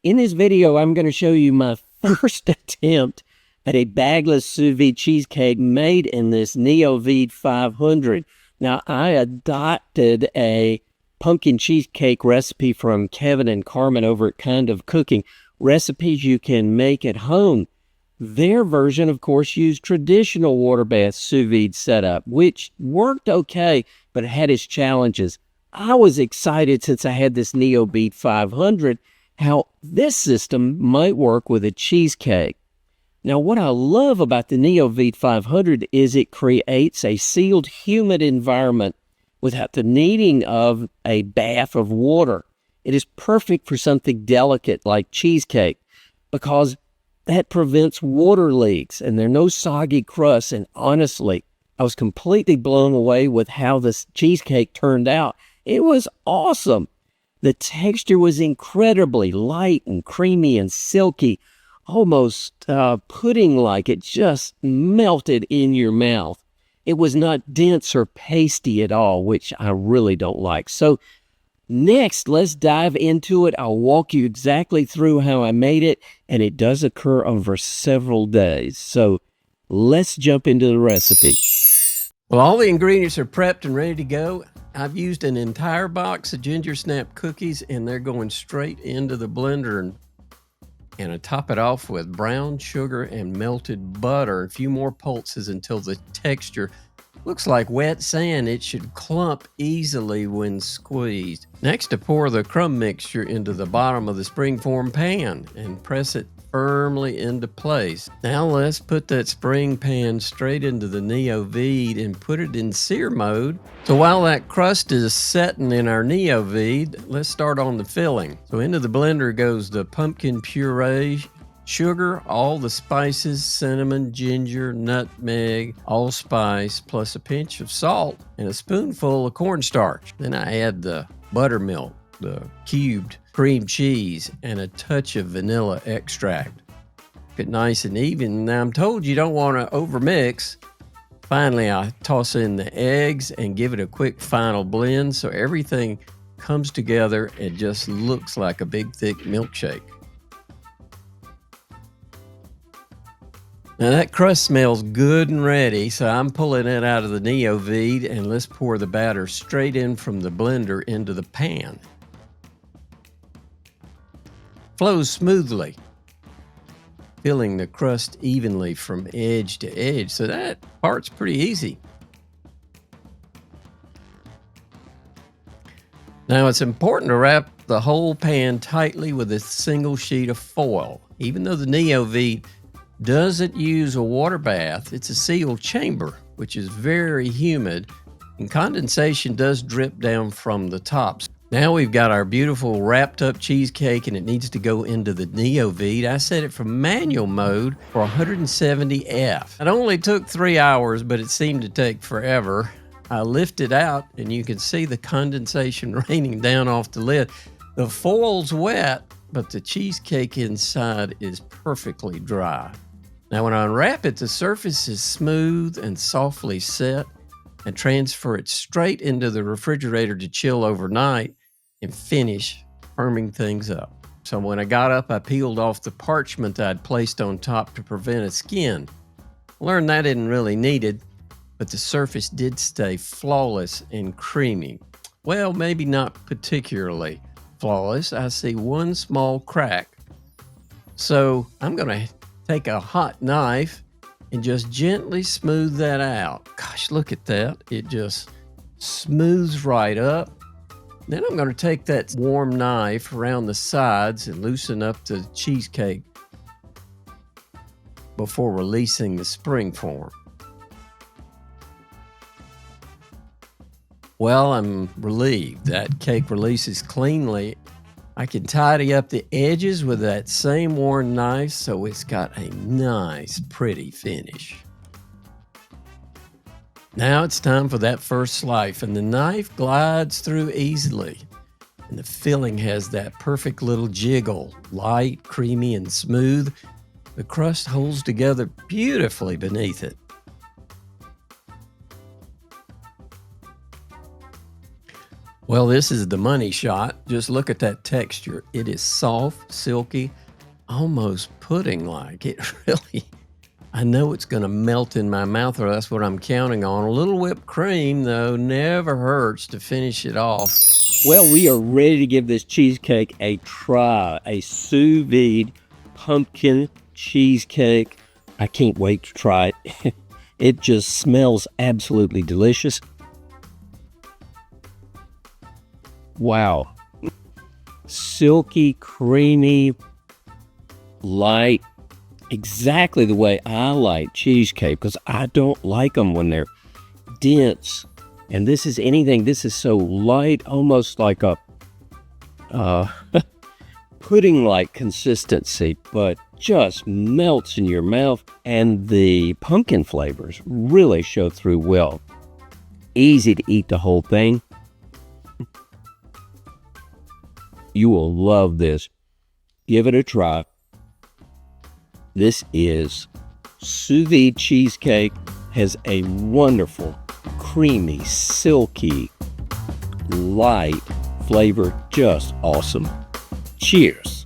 In this video, I'm going to show you my first attempt at a bagless sous vide cheesecake made in this Sous Vide 500. Now, I adopted a pumpkin cheesecake recipe from Kevin and Carmen over at Kind of Cooking, recipes you can make at home. Their version, of course, used traditional water bath sous vide setup, which worked okay, but it had its challenges. I was excited since I had this Sous Vide 500 how this system might work with a cheesecake. Now, what I love about the Sous Vide 500 is it creates a sealed, humid environment without the needing of a bath of water. It is perfect for something delicate like cheesecake because that prevents water leaks and there are no soggy crusts. And honestly, I was completely blown away with how this cheesecake turned out. It was awesome. The texture was incredibly light and creamy and silky, almost pudding-like. It just melted in your mouth. It was not dense or pasty at all, which I really don't like. So next, let's dive into it. I'll walk you exactly through how I made it, and it does occur over several days. So let's jump into the recipe. Well, all the ingredients are prepped and ready to go. I've used an entire box of ginger snap cookies, and they're going straight into the blender. And I top it off with brown sugar and melted butter. A few more pulses until the texture looks like wet sand. It should clump easily when squeezed. Next, I pour the crumb mixture into the bottom of the springform pan and press it firmly into place. Now let's put that spring pan straight into the Sous Vide and put it in sear mode. So while that crust is setting in our Sous Vide, let's start on the filling. So into the blender goes the pumpkin puree, sugar, all the spices, cinnamon, ginger, nutmeg, allspice, plus a pinch of salt and a spoonful of cornstarch. Then I add the buttermilk, the cubed cream cheese, and a touch of vanilla extract. Get nice and even. Now I'm told you don't want to overmix. Finally, I toss in the eggs and give it a quick final blend so everything comes together and just looks like a big thick milkshake. Now that crust smells good and ready, so I'm pulling it out of the Sous Vide and let's pour the batter straight in from the blender into the pan. Flows smoothly, filling the crust evenly from edge to edge, so that part's pretty easy. Now it's important to wrap the whole pan tightly with a single sheet of foil. Even though the Sous Vide doesn't use a water bath, it's a sealed chamber, which is very humid, and condensation does drip down from the tops. Now we've got our beautiful wrapped up cheesecake and it needs to go into the Sous Vide. I set it for manual mode for 170 F. It only took 3 hours, but it seemed to take forever. I lift it out and you can see the condensation raining down off the lid. The foil's wet, but the cheesecake inside is perfectly dry. Now when I unwrap it, the surface is smooth and softly set, and transfer it straight into the refrigerator to chill overnight and finish firming things up. So when I got up, I peeled off the parchment I'd placed on top to prevent a skin. Learned that isn't really needed, but the surface did stay flawless and creamy. Well, maybe not particularly flawless. I see one small crack. So I'm going to take a hot knife and just gently smooth that out. Gosh, look at that. It just smooths right up. Then I'm going to take that warm knife around the sides and loosen up the cheesecake before releasing the springform. Well, I'm relieved that cake releases cleanly. I can tidy up the edges with that same worn knife so it's got a nice, pretty finish. Now it's time for that first slice, and the knife glides through easily. And the filling has that perfect little jiggle, light, creamy, and smooth. The crust holds together beautifully beneath it. Well, this is the money shot. Just look at that texture. It is soft, silky, almost pudding-like. It really, I know it's going to melt in my mouth, or that's what I'm counting on. A little whipped cream, though, never hurts to finish it off. Well, we are ready to give this cheesecake a try. A sous vide pumpkin cheesecake. I can't wait to try it. It just smells absolutely delicious. Wow. Silky, creamy, light. Exactly the way I like cheesecake, because I don't like them when they're dense. And this is anything, this is so light, almost like a pudding-like consistency, but just melts in your mouth. And the pumpkin flavors really show through well. Easy to eat the whole thing. You will love this. Give it a try. This is sous vide cheesecake. Has a wonderful, creamy, silky, light flavor. Just awesome. Cheers.